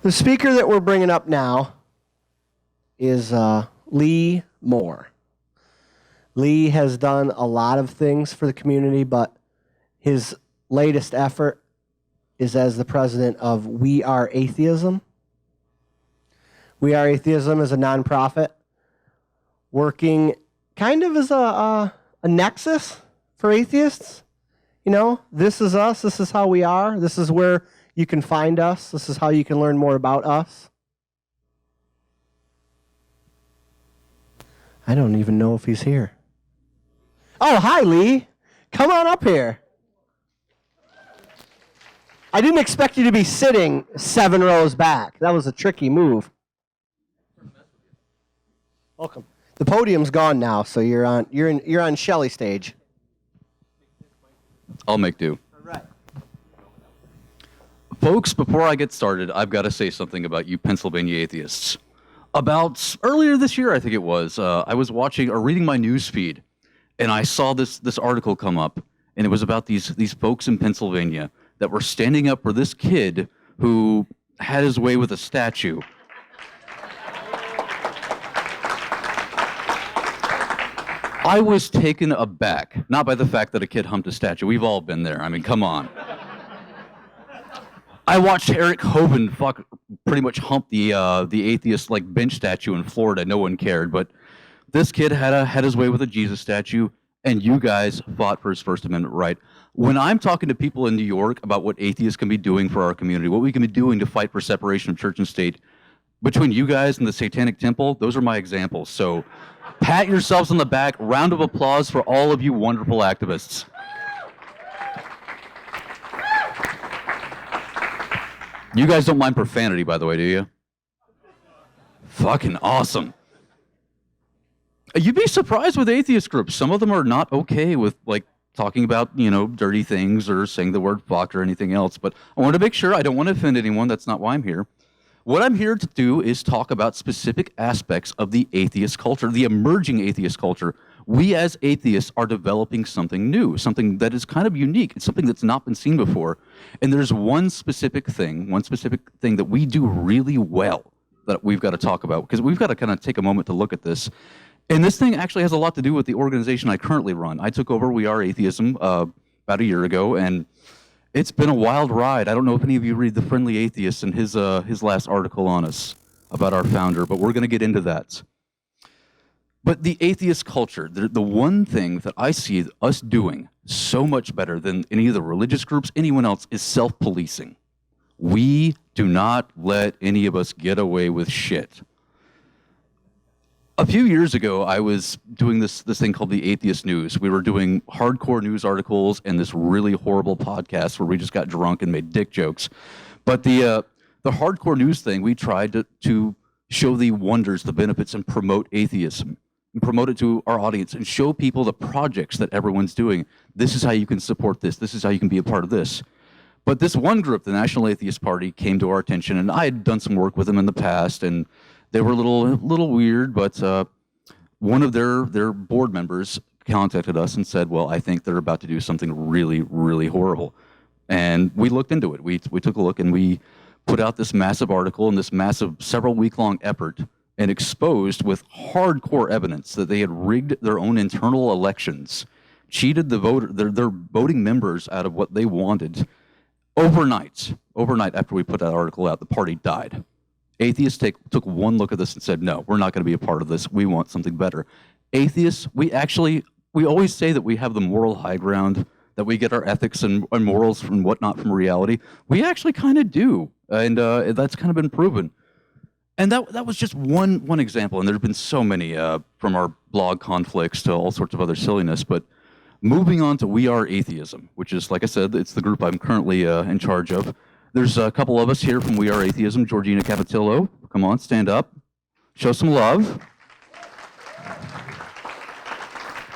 The speaker that we're bringing up now is Lee Moore. Lee has done a lot of things for the community, but his latest effort is as the president of Are Atheism. Are Atheism is a nonprofit working kind of as a nexus for atheists. You know, this is us, this is how we are, this is where you can find us, this is how you can learn more about us. I don't even know if he's here. Oh, hi, Lee. Come on up here. I didn't expect you to be sitting 7 rows back. That was a tricky move. Welcome. The podium's gone now, so you're on Shelley stage. I'll make do. All right. Folks, before I get started, I've got to say something about you Pennsylvania atheists. About earlier this year, I think it was, I was watching or reading my news feed, and I saw this article come up, and it was about these folks in Pennsylvania that were standing up for this kid who had his way with a statue. I was taken aback, not by the fact that a kid humped a statue. We've all been there. I mean, come on. I watched Eric Hovind pretty much hump the atheist bench statue in Florida. No one cared, but this kid had his way with a Jesus statue, and you guys fought for his First Amendment right. When I'm talking to people in New York about what atheists can be doing for our community, what we can be doing to fight for separation of church and state, between you guys and the Satanic Temple, those are my examples. So pat yourselves on the back. Round of applause for all of you wonderful activists. You guys don't mind profanity, by the way, do you? Fucking awesome. You'd be surprised with atheist groups. Some of them are not okay with, talking about, dirty things or saying the word fuck or anything else. But I want to make sure I don't want to offend anyone. That's not why I'm here. What I'm here to do is talk about specific aspects of the atheist culture, the emerging atheist culture. We as atheists are developing something new, something that is kind of unique. It's something that's not been seen before. And there's one specific thing that we do really well that we've got to talk about, because we've got to kind of take a moment to look at this. And this thing actually has a lot to do with the organization I currently run. I took over We Are Atheism about a year ago, and it's been a wild ride. I don't know if any of you read The Friendly Atheist and his last article on us about our founder, but we're going to get into that. But the atheist culture, the one thing that I see us doing so much better than any of the religious groups, anyone else, is self-policing. We do not let any of us get away with shit. A few years ago, I was doing this thing called the Atheist News. We were doing hardcore news articles and this really horrible podcast where we just got drunk and made dick jokes. But the hardcore news thing, we tried to show the wonders, the benefits, and promote atheism, and promote it to our audience, and show people the projects that everyone's doing. This is how you can support this. This is how you can be a part of this. But this one group, the National Atheist Party, came to our attention, and I had done some work with them in the past, and they were a little weird, but one of their board members contacted us and said, well, I think they're about to do something really, really horrible. And we looked into it. We took a look, and we put out this massive article and this massive several-week-long effort, and exposed with hardcore evidence that they had rigged their own internal elections, cheated their voting members out of what they wanted. Overnight after we put that article out, the party died. Atheists took one look at this and said, no, we're not going to be a part of this. We want something better. Atheists, we always say that we have the moral high ground, that we get our ethics and morals and whatnot from reality. We actually kind of do, and that's kind of been proven. And that was just one example, and there have been so many from our blog conflicts to all sorts of other silliness. But moving on to We Are Atheism, which is, like I said, it's the group I'm currently in charge of. There's a couple of us here from We Are Atheism. Georgina Capatillo, come on, stand up. Show some love.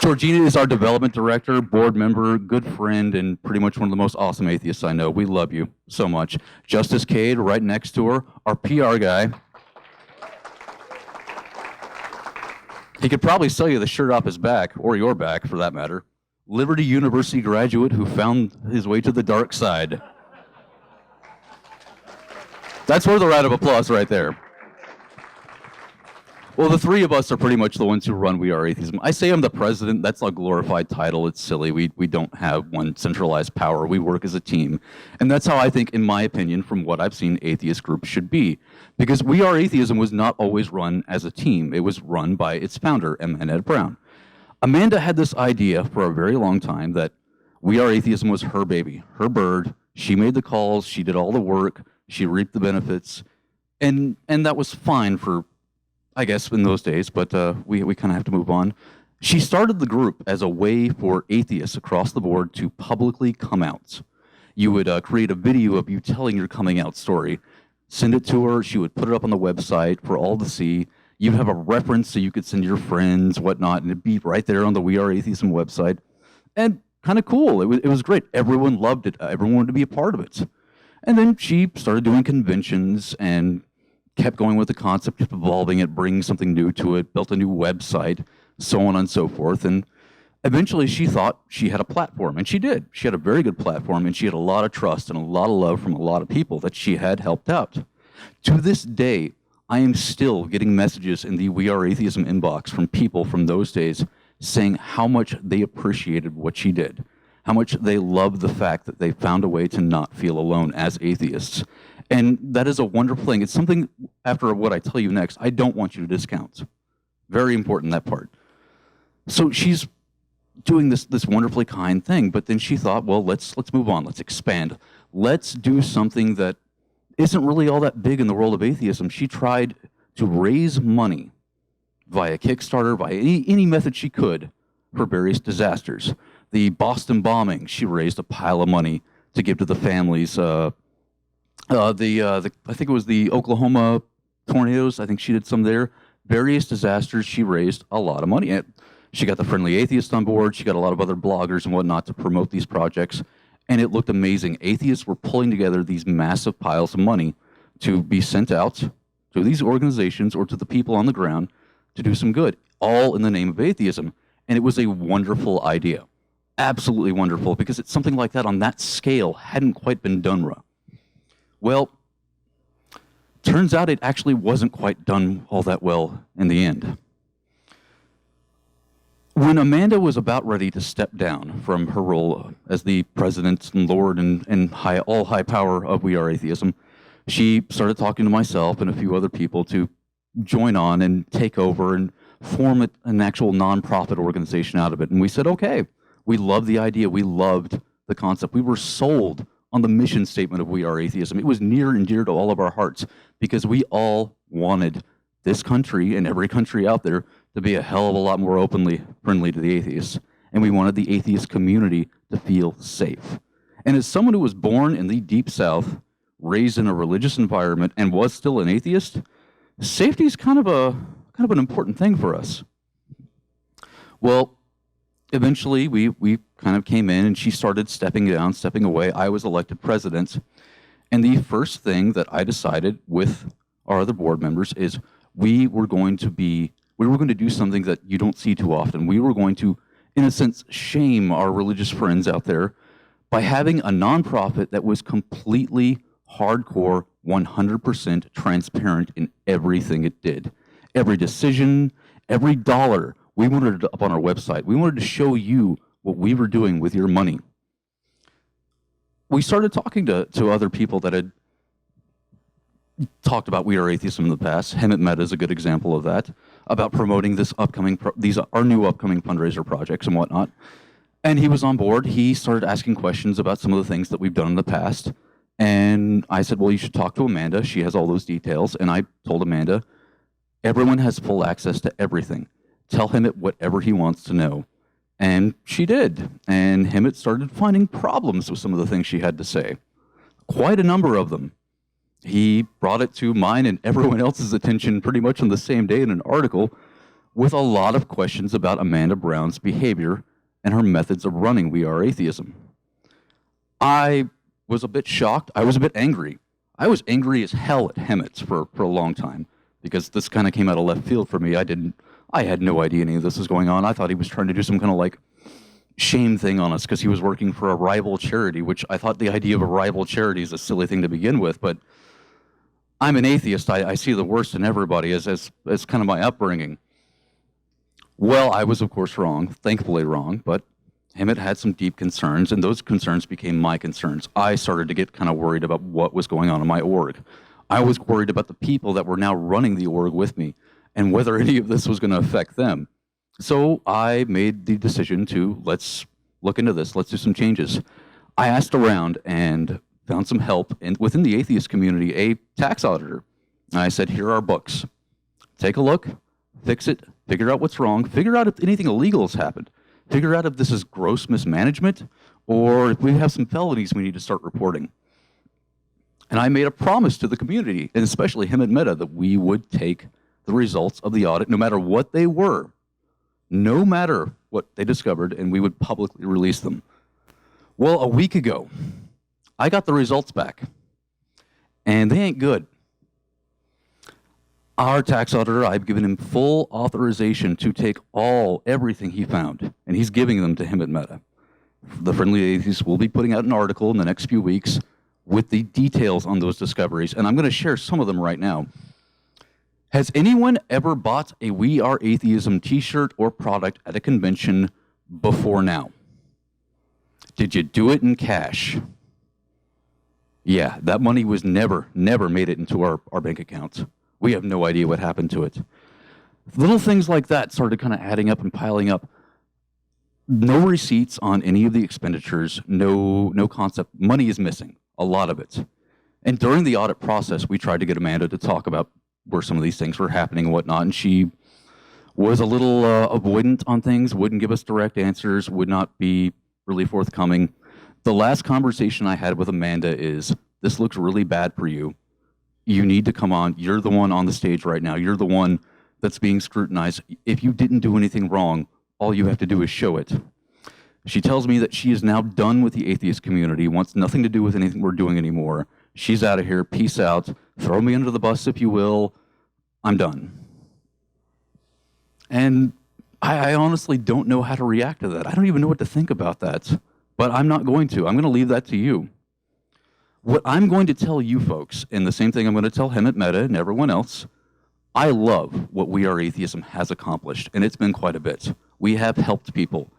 Georgina is our development director, board member, good friend, and pretty much one of the most awesome atheists I know. We love you so much. Justice Cade, right next to her, our PR guy. He could probably sell you the shirt off his back, or your back for that matter. Liberty University graduate who found his way to the dark side. That's worth a round of applause right there. Well, the three of us are pretty much the ones who run We Are Atheism. I say I'm the president. That's a glorified title. It's silly. We don't have one centralized power. We work as a team. And that's how I think, in my opinion, from what I've seen, atheist groups should be. Because We Are Atheism was not always run as a team. It was run by its founder, Amanda Brown. Amanda had this idea for a very long time that We Are Atheism was her baby, her bird. She made the calls. She did all the work. She reaped the benefits. And that was fine for, I guess, in those days, but we kind of have to move on. She started the group as a way for atheists across the board to publicly come out. You would create a video of you telling your coming out story, send it to her, she would put it up on the website for all to see. You'd have a reference so you could send your friends, whatnot, and it'd be right there on the We Are Atheism website. And kind of cool, it was great. Everyone loved it, everyone wanted to be a part of it. And then she started doing conventions and kept going with the concept, kept evolving it, bringing something new to it, built a new website, so on and so forth. And eventually she thought she had a platform, and she did. She had a very good platform, and she had a lot of trust and a lot of love from a lot of people that she had helped out. To this day, I am still getting messages in the We Are Atheism inbox from people from those days saying how much they appreciated what she did, how much they loved the fact that they found a way to not feel alone as atheists. And that is a wonderful thing. It's something, after what I tell you next, I don't want you to discount. Very important, that part. So she's doing this wonderfully kind thing, but then she thought, well, let's move on, let's expand. Let's do something that isn't really all that big in the world of atheism. She tried to raise money via Kickstarter, via any method she could for various disasters. The Boston bombing, she raised a pile of money to give to the families. I think it was the Oklahoma tornadoes. I think she did some there. Various disasters, she raised a lot of money. She got the Friendly Atheist on board. She got a lot of other bloggers and whatnot to promote these projects. And it looked amazing. Atheists were pulling together these massive piles of money to be sent out to these organizations or to the people on the ground to do some good, all in the name of atheism. And it was a wonderful idea. Absolutely wonderful, because it's something like that on that scale hadn't quite been done. Well, turns out it actually wasn't quite done all that well in the end. When Amanda was about ready to step down from her role as the president and lord and all high power of We Are Atheism, she started talking to myself and a few other people to join on and take over and form an actual nonprofit organization out of it. And we said, okay, we loved the idea. We loved the concept. We were sold on the mission statement of We Are Atheism. It was near and dear to all of our hearts because we all wanted this country and every country out there to be a hell of a lot more openly friendly to the atheists. And we wanted the atheist community to feel safe. And as someone who was born in the Deep South, raised in a religious environment, and was still an atheist, safety is kind of an important thing for us. Well, eventually we kind of came in and she started stepping down, stepping away. I was elected president. And the first thing that I decided with our other board members is we were going to do something that you don't see too often. We were going to, in a sense, shame our religious friends out there by having a nonprofit that was completely hardcore, 100% transparent in everything it did. Every decision, every dollar, we wanted it up on our website. We wanted to show you what we were doing with your money. We started talking to other people that had talked about We Are Atheism in the past. Hemet Mehta is a good example of that, about promoting our new upcoming fundraiser projects and whatnot. And he was on board. He started asking questions about some of the things that we've done in the past. And I said, well, you should talk to Amanda. She has all those details. And I told Amanda, everyone has full access to everything. Tell Hemet whatever he wants to know. And she did. And Hemet started finding problems with some of the things she had to say. Quite a number of them. He brought it to mine and everyone else's attention pretty much on the same day in an article with a lot of questions about Amanda Brown's behavior and her methods of running We Are Atheism. I was a bit shocked. I was a bit angry. I was angry as hell at Hemet for a long time because this kind of came out of left field for me. I had no idea any of this was going on. I thought he was trying to do some kind of like shame thing on us because he was working for a rival charity, which I thought the idea of a rival charity is a silly thing to begin with, but I'm an atheist. I see the worst in everybody as kind of my upbringing. Well, I was, of course, wrong, thankfully wrong, but Emmett had some deep concerns, and those concerns became my concerns. I started to get kind of worried about what was going on in my org. I was worried about the people that were now running the org with me and whether any of this was going to affect them. So I made the decision to, let's look into this, let's do some changes. I asked around and found some help within the atheist community, a tax auditor. And I said, here are books. Take a look, fix it, figure out what's wrong, figure out if anything illegal has happened, figure out if this is gross mismanagement, or if we have some felonies we need to start reporting. And I made a promise to the community, and especially him and Meta, that we would take the results of the audit, no matter what they were, no matter what they discovered, and we would publicly release them. Well, a week ago, I got the results back, and they ain't good. Our tax auditor, I've given him full authorization to take everything he found, and he's giving them to him at Meta. The Friendly Atheist will be putting out an article in the next few weeks with the details on those discoveries, and I'm going to share some of them right now. Has anyone ever bought a We Are Atheism t-shirt or product at a convention before now? Did you do it in cash? Yeah, that money was never made it into our bank accounts. We have no idea what happened to it. Little things like that started kind of adding up and piling up. No receipts on any of the expenditures, no concept. Money is missing, a lot of it. And during the audit process, we tried to get Amanda to talk about where some of these things were happening and whatnot, and she was a little avoidant on things, wouldn't give us direct answers, would not be really forthcoming. The last conversation I had with Amanda is, this looks really bad for you. You need to come on. You're the one on the stage right now. You're the one that's being scrutinized. If you didn't do anything wrong, all you have to do is show it. She tells me that she is now done with the atheist community, wants nothing to do with anything we're doing anymore. She's out of here. Peace out. Throw me under the bus if you will. I'm done. And I honestly don't know how to react to that. I don't even know what to think about that. But I'm not going to. I'm going to leave that to you. What I'm going to tell you folks, and the same thing I'm going to tell him at Meta and everyone else, I love what We Are Atheism has accomplished, and it's been quite a bit. We have helped people,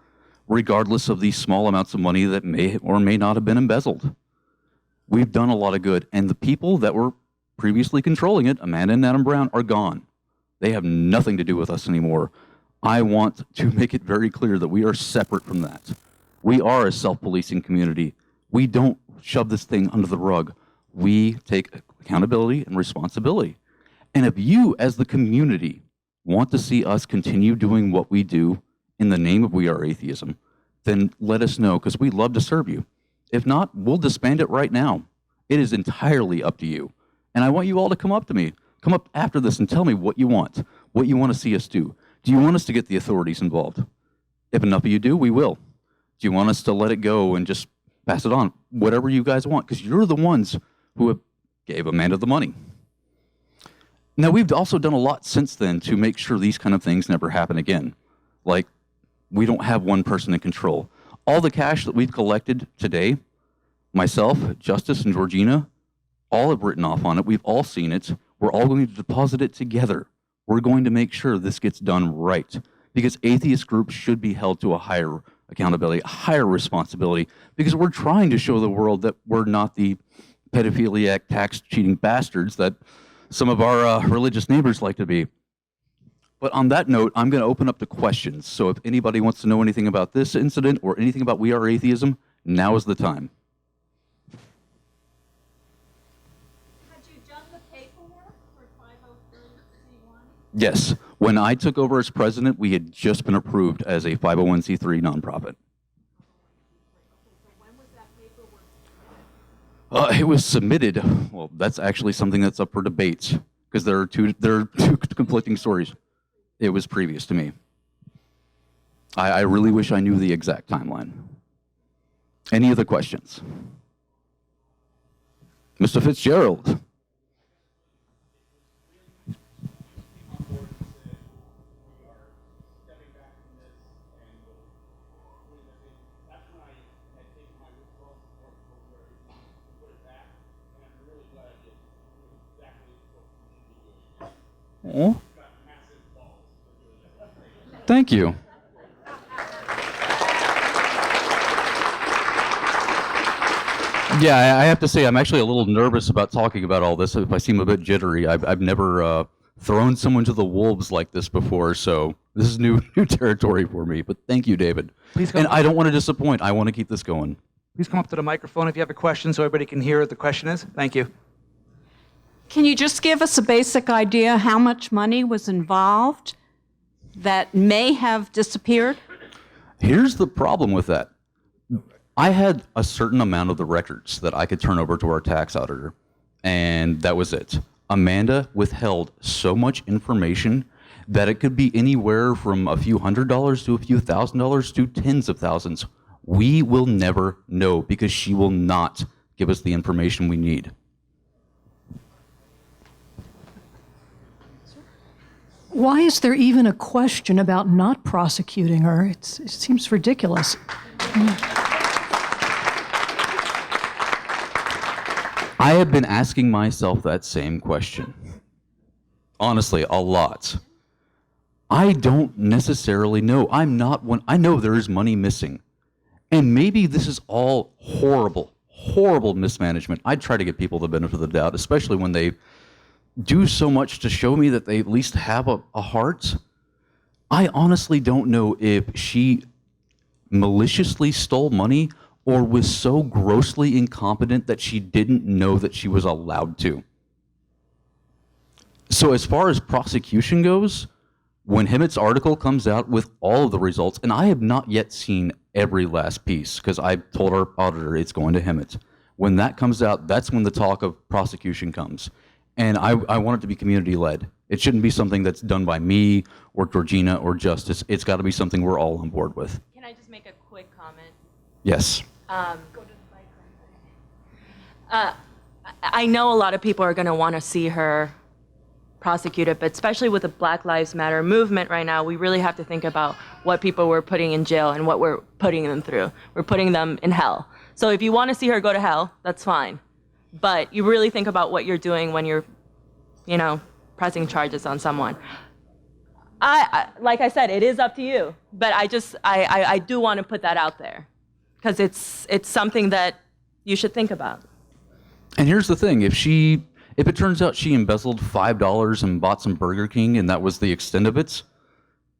regardless of the small amounts of money that may or may not have been embezzled. We've done a lot of good, and the people that were previously controlling it, Amanda and Adam Brown, are gone. They have nothing to do with us anymore. I want to make it very clear that we are separate from that. We are a self-policing community. We don't shove this thing under the rug. We take accountability and responsibility. And if you, as the community, want to see us continue doing what we do in the name of We Are Atheism, then let us know, because we'd love to serve you. If not, we'll disband it right now. It is entirely up to you. And I want you all to come up to me. Come up after this and tell me what you want to see us do. Do you want us to get the authorities involved? If enough of you do, we will. Do you want us to let it go and just pass it on? Whatever you guys want, because you're the ones who gave Amanda the money. Now, we've also done a lot since then to make sure these kind of things never happen again. Like, we don't have one person in control. All the cash that we've collected today, myself, Justice, and Georgina, all have written off on it. We've all seen it. We're all going to deposit it together. We're going to make sure this gets done right, because atheist groups should be held to a higher accountability, a higher responsibility, because we're trying to show the world that we're not the pedophiliac, tax-cheating bastards that some of our religious neighbors like to be. But on that note, I'm going to open up to questions. So if anybody wants to know anything about this incident or anything about We Are Atheism, now is the time. Had you done the paperwork for 503c1? Yes. When I took over as president, we had just been approved as a 501c3 nonprofit. So when was that paperwork? It was submitted. Well, that's actually something that's up for debate, because there are two conflicting stories. It was previous to me. I really wish I knew the exact timeline. Any other questions? Mr. Fitzgerald. Oh. Thank you. Yeah, I have to say I'm actually a little nervous about talking about all this. If I seem a bit jittery, I've never thrown someone to the wolves like this before, so this is new territory for me. But thank you, David. Please come and up. I don't want to disappoint. I want to keep this going. Please come up to the microphone if you have a question so everybody can hear what the question is. Thank you. Can you just give us a basic idea how much money was involved that may have disappeared? Here's the problem with that. I had a certain amount of the records that I could turn over to our tax auditor, and that was it. Amanda withheld so much information that it could be anywhere from a few $100s to a few $1,000s to tens of thousands. We will never know because she will not give us the information we need. Why is there even a question about not prosecuting her? It seems ridiculous. I have been asking myself that same question. Honestly, a lot. I don't necessarily know. I know there is money missing. And maybe this is all horrible mismanagement. I try to give people the benefit of the doubt, especially when they do so much to show me that they at least have a heart. I honestly don't know if she maliciously stole money or was so grossly incompetent that she didn't know that she was allowed to. So as far as prosecution goes, when Himmett's article comes out with all of the results, and I have not yet seen every last piece, because I told our auditor it's going to Hemmett. When that comes out, that's when the talk of prosecution comes. And I want it to be community-led. It shouldn't be something that's done by me or Georgina or Justice. It's got to be something we're all on board with. Can I just make a quick comment? Yes. I know a lot of people are going to want to see her prosecuted, but especially with the Black Lives Matter movement right now, we really have to think about what people we're putting in jail and what we're putting them through. We're putting them in hell. So if you want to see her go to hell, that's fine. But you really think about what you're doing when you're, pressing charges on someone. I like I said, it is up to you. But I do want to put that out there because it's something that you should think about. And here's the thing, if it turns out she embezzled $5 and bought some Burger King and that was the extent of it,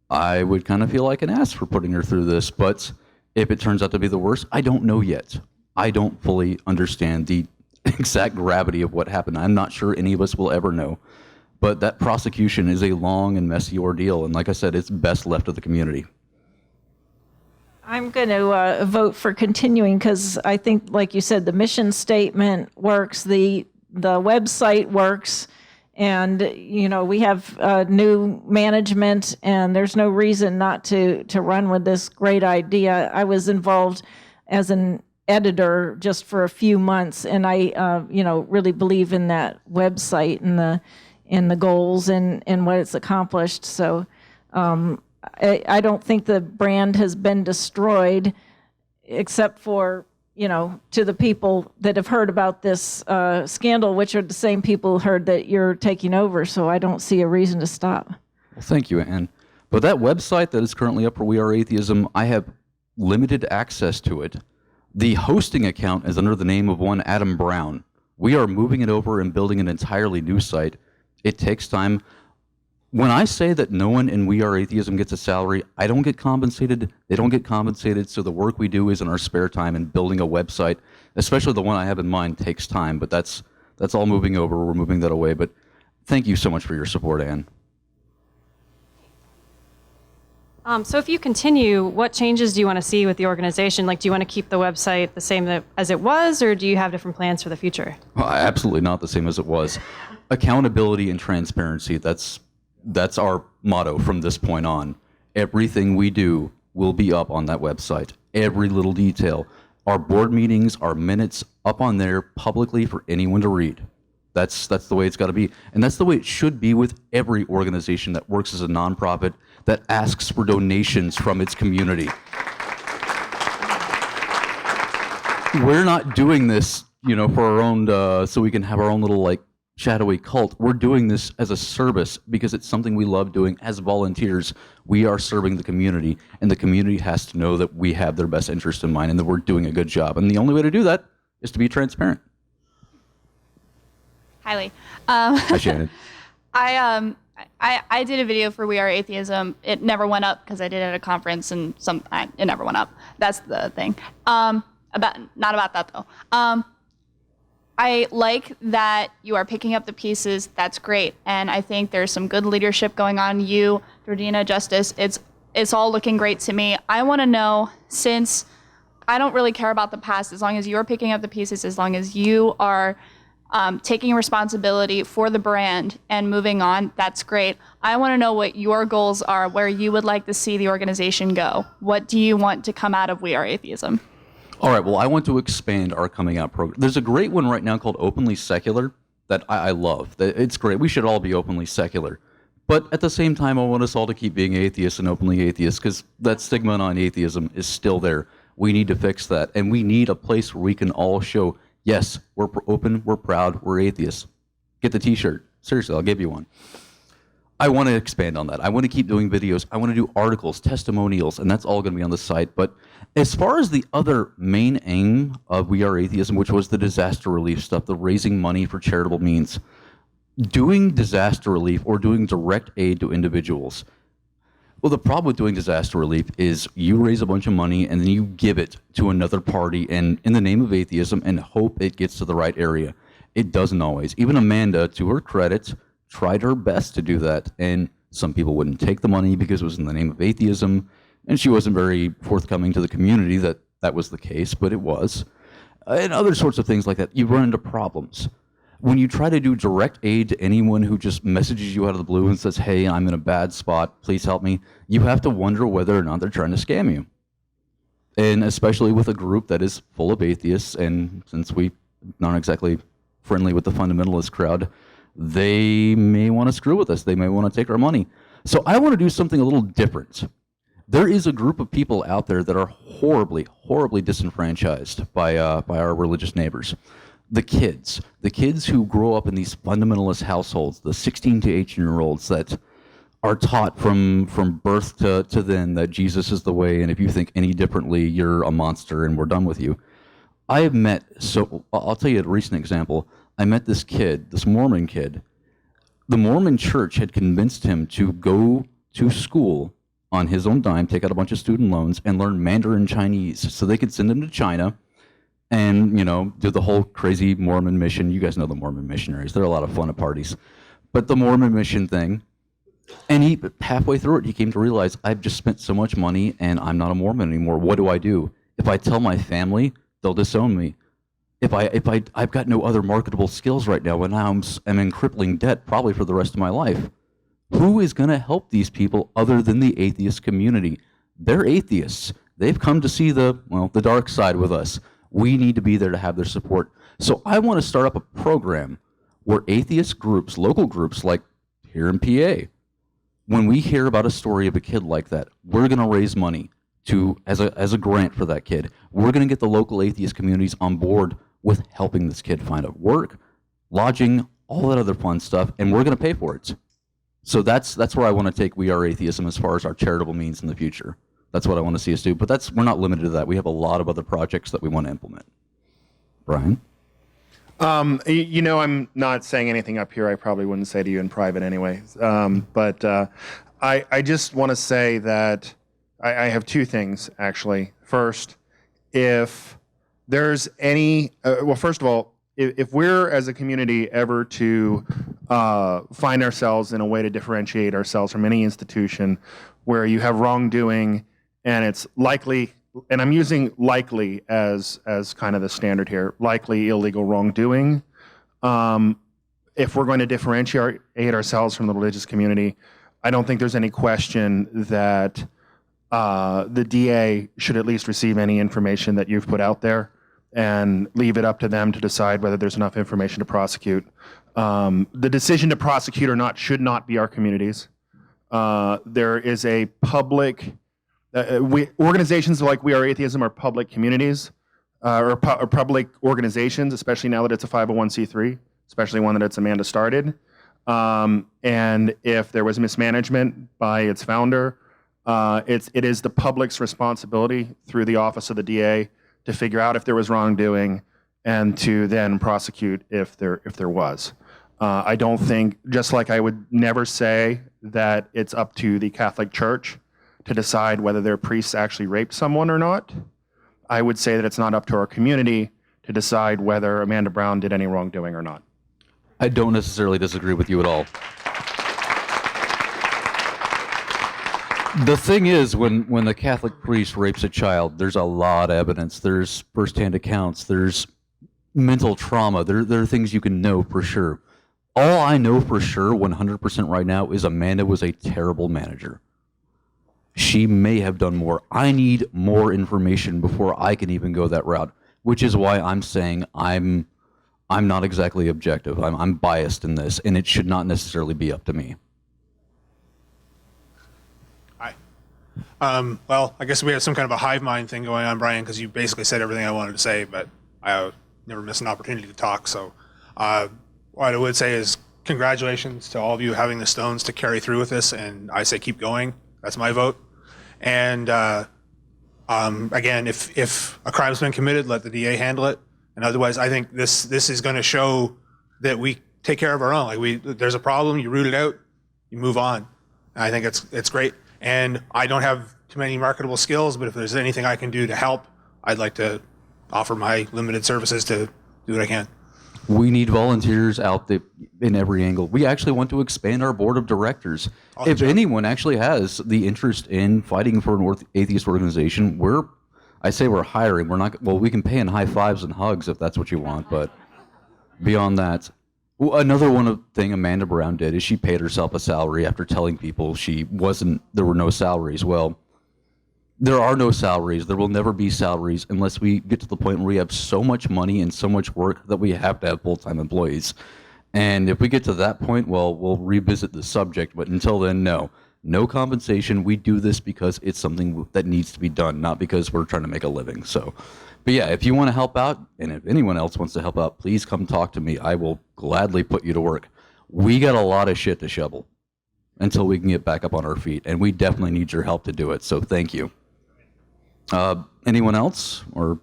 I would kind of feel like an ass for putting her through this. But if it turns out to be the worst, I don't know yet. I don't fully understand the exact gravity of what happened. I'm not sure any of us will ever know. But that prosecution is a long and messy ordeal. And like I said, it's best left to the community. I'm going to vote for continuing because I think, like you said, the mission statement works, the website works, and we have new management, and there's no reason not to run with this great idea. I was involved as an editor just for a few months, and I really believe in that website and the goals and what it's accomplished. So. I don't think the brand has been destroyed, except for, to the people that have heard about this scandal, which are the same people heard that you're taking over. So I don't see a reason to stop. Well, thank you, Ann. But that website that is currently up for We Are Atheism, I have limited access to it. The hosting account is under the name of one Adam Brown. We are moving it over and building an entirely new site. It takes time. When I say that no one in We Are Atheism gets a salary, I don't get compensated. They don't get compensated. So the work we do is in our spare time, and building a website, especially the one I have in mind, takes time. But that's all moving over. We're moving that away. But thank you so much for your support, Ann. So if you continue, what changes do you want to see with the organization? Like, do you want to keep the website the same as it was, or do you have different plans for the future? Well, absolutely not the same as it was. Accountability and transparency, that's our motto from this point on. Everything we do will be up on that website. Every little detail. Our board meetings, our minutes, up on there publicly for anyone to read. That's the way it's got to be. And that's the way it should be with every organization that works as a nonprofit that asks for donations from its community. We're not doing this, for our own, so we can have our own little, shadowy cult. We're doing this as a service because it's something we love doing as volunteers. We are serving the community, and the community has to know that we have their best interest in mind and that we're doing a good job. And the only way to do that is to be transparent. Highly. Hi, Shannon. I did a video for We Are Atheism. It never went up because I did it at a conference and it never went up. That's the thing. Not about that though. I like that you are picking up the pieces. That's great. And I think there's some good leadership going on. You, Georgina, Justice, it's all looking great to me. I want to know, since I don't really care about the past, as long as you're picking up the pieces, as long as you are taking responsibility for the brand and moving on, that's great. I want to know what your goals are, where you would like to see the organization go. What do you want to come out of We Are Atheism? All right, well, I want to expand our coming out program. There's a great one right now called Openly Secular that I love. It's great. We should all be openly secular. But at the same time, I want us all to keep being atheists and openly atheists, because that stigma on atheism is still there. We need to fix that. And we need a place where we can all show, yes, we're open, we're proud, we're atheists. Get the t-shirt. Seriously, I'll give you one. I want to expand on that. I want to keep doing videos. I want to do articles, testimonials, and that's all going to be on the site. But as far as the other main aim of We Are Atheism, which was the disaster relief stuff, the raising money for charitable means, doing disaster relief or doing direct aid to individuals. Well, the problem with doing disaster relief is you raise a bunch of money and then you give it to another party and in the name of atheism and hope it gets to the right area. It doesn't always. Even Amanda, to her credit, tried her best to do that, and some people wouldn't take the money because it was in the name of atheism, and she wasn't very forthcoming to the community that that was the case, but it was. And other sorts of things like that. You run into problems. When you try to do direct aid to anyone who just messages you out of the blue and says, hey, I'm in a bad spot, please help me, you have to wonder whether or not they're trying to scam you. And especially with a group that is full of atheists, and since we aren't exactly friendly with the fundamentalist crowd, they may want to screw with us. They may want to take our money. So I want to do something a little different. There is a group of people out there that are horribly, horribly disenfranchised by our religious neighbors. The kids who grow up in these fundamentalist households, the 16 to 18-year-olds that are taught from birth to then that Jesus is the way, and if you think any differently, you're a monster and we're done with you. I have met, so I'll tell you a recent example. I met this kid, this Mormon kid. The Mormon church had convinced him to go to school on his own dime, take out a bunch of student loans, and learn Mandarin Chinese so they could send him to China and, do the whole crazy Mormon mission. You guys know the Mormon missionaries. They're a lot of fun at parties. But the Mormon mission thing, and he, halfway through it, he came to realize, I've just spent so much money and I'm not a Mormon anymore. What do? If I tell my family, they'll disown me. I've got no other marketable skills right now, and now I'm in crippling debt probably for the rest of my life. Who is going to help these people other than the atheist community? They're atheists. They've come to see the dark side with us. We need to be there to have their support. So I want to start up a program where atheist groups, local groups like here in PA, when we hear about a story of a kid like that, we're going to raise money as a grant for that kid. We're going to get the local atheist communities on board with helping this kid find a work, lodging, all that other fun stuff, and we're going to pay for it. So that's where I want to take We Are Atheism as far as our charitable means in the future. That's what I want to see us do. But we're not limited to that. We have a lot of other projects that we want to implement. Brian? I'm not saying anything up here I probably wouldn't say to you in private anyway. But I just want to say that I have two things, actually. First, if there's any, first of all, if we're as a community ever to find ourselves in a way to differentiate ourselves from any institution where you have wrongdoing and it's likely, and I'm using likely as kind of the standard here, likely illegal wrongdoing, if we're going to differentiate ourselves from the religious community, I don't think there's any question that the DA should at least receive any information that you've put out there and leave it up to them to decide whether there's enough information to prosecute. The decision to prosecute or not should not be our community's. There is a public, organizations like We Are Atheism are public communities, or public organizations, especially now that it's a 501c3. especially one that it's Amanda started. And if there was mismanagement by its founder, it is the public's responsibility through the office of the DA to figure out if there was wrongdoing and to then prosecute if there was. I don't think, just like I would never say that it's up to the Catholic Church to decide whether their priests actually raped someone or not, I would say that it's not up to our community to decide whether Amanda Brown did any wrongdoing or not. I don't necessarily disagree with you at all. The thing is, when the Catholic priest rapes a child, there's a lot of evidence. There's firsthand accounts. There's mental trauma. There are things you can know for sure. All I know for sure, 100% right now, is Amanda was a terrible manager. She may have done more. I need more information before I can even go that route, which is why I'm saying I'm not exactly objective. I'm biased in this, and it should not necessarily be up to me. Hi. Well, I guess we have some kind of a hive mind thing going on, Brian, because you basically said everything I wanted to say, but I never miss an opportunity to talk. So what I would say is congratulations to all of you having the stones to carry through with this, and I say keep going. That's my vote. And again, if a crime's been committed, let the DA handle it. And otherwise, I think this is going to show that we take care of our own. Like there's a problem, you root it out, you move on. And I think it's great. And I don't have too many marketable skills, but if there's anything I can do to help, I'd like to offer my limited services to do what I can. We need volunteers out there in every angle. We actually want to expand our board of directors. If anyone actually has the interest in fighting for an atheist organization, we're hiring. We're not, well, we can pay in high fives and hugs if that's what you want, but beyond that. Another thing Amanda Brown did is she paid herself a salary after telling people there were no salaries. Well, there are no salaries. There will never be salaries unless we get to the point where we have so much money and so much work that we have to have full-time employees. And if we get to that point, well, we'll revisit the subject. But until then, no compensation. We do this because it's something that needs to be done, not because we're trying to make a living. So, but yeah, if you want to help out, and if anyone else wants to help out, please come talk to me. I will gladly put you to work. We got a lot of shit to shovel until we can get back up on our feet, and we definitely need your help to do it. So thank you. Anyone else? Or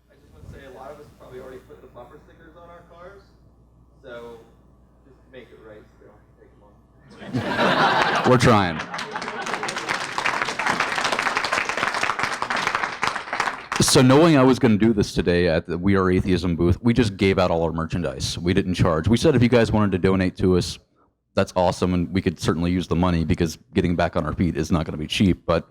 I just want to say a lot of us probably already put the bumper stickers on our cars, so just make it right so they don't take long. We're trying. So knowing I was going to do this today at the We Are Atheism booth, we just gave out all our merchandise. We didn't charge. We said if you guys wanted to donate to us, that's awesome, and we could certainly use the money because getting back on our feet is not going to be cheap, but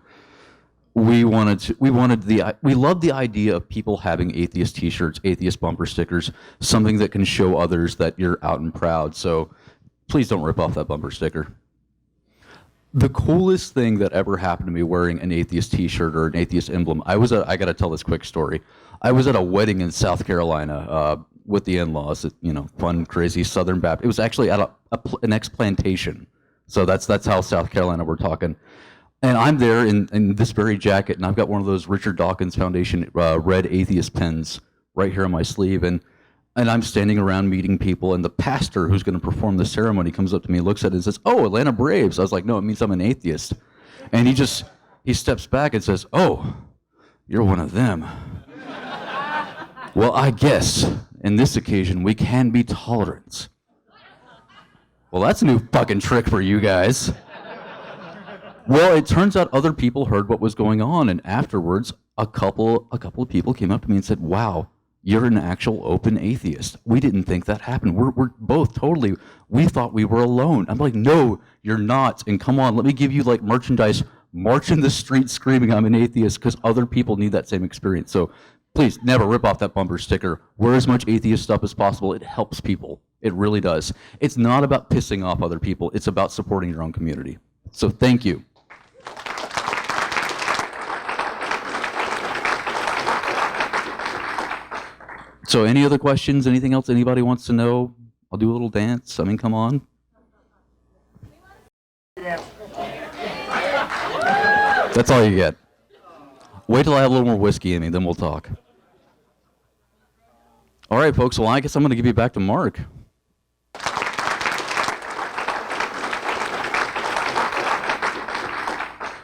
we loved the idea of people having atheist t-shirts, atheist bumper stickers, something that can show others that you're out and proud. So please don't rip off that bumper sticker. The coolest thing that ever happened to me wearing an atheist t-shirt or an atheist emblem, I got to tell this quick story. I was at a wedding in South Carolina with the in-laws, fun, crazy Southern Baptist. It was actually at an ex-plantation. So that's how South Carolina we're talking. And I'm there in this very jacket, and I've got one of those Richard Dawkins Foundation red atheist pens right here on my sleeve, and I'm standing around meeting people, and the pastor who's going to perform the ceremony comes up to me, looks at it, and says, "Oh, Atlanta Braves." I was like, "No, it means I'm an atheist." And he steps back and says, "Oh, you're one of them." Well, I guess in this occasion we can be tolerant. Well, that's a new fucking trick for you guys. Well, it turns out other people heard what was going on, and afterwards, a couple of people came up to me and said, "Wow, you're an actual open atheist. We didn't think that happened. We're both totally. We thought we were alone." I'm like, "No, you're not. And come on, let me give you like merchandise. March in the street screaming I'm an atheist because other people need that same experience." So please never rip off that bumper sticker. Wear as much atheist stuff as possible. It helps people. It really does. It's not about pissing off other people. It's about supporting your own community. So thank you. So any other questions? Anything else anybody wants to know? I'll do a little dance. I mean, come on. That's all you get. Wait till I have a little more whiskey in me, then we'll talk. All right, folks. Well, I guess I'm going to give you back to Mark.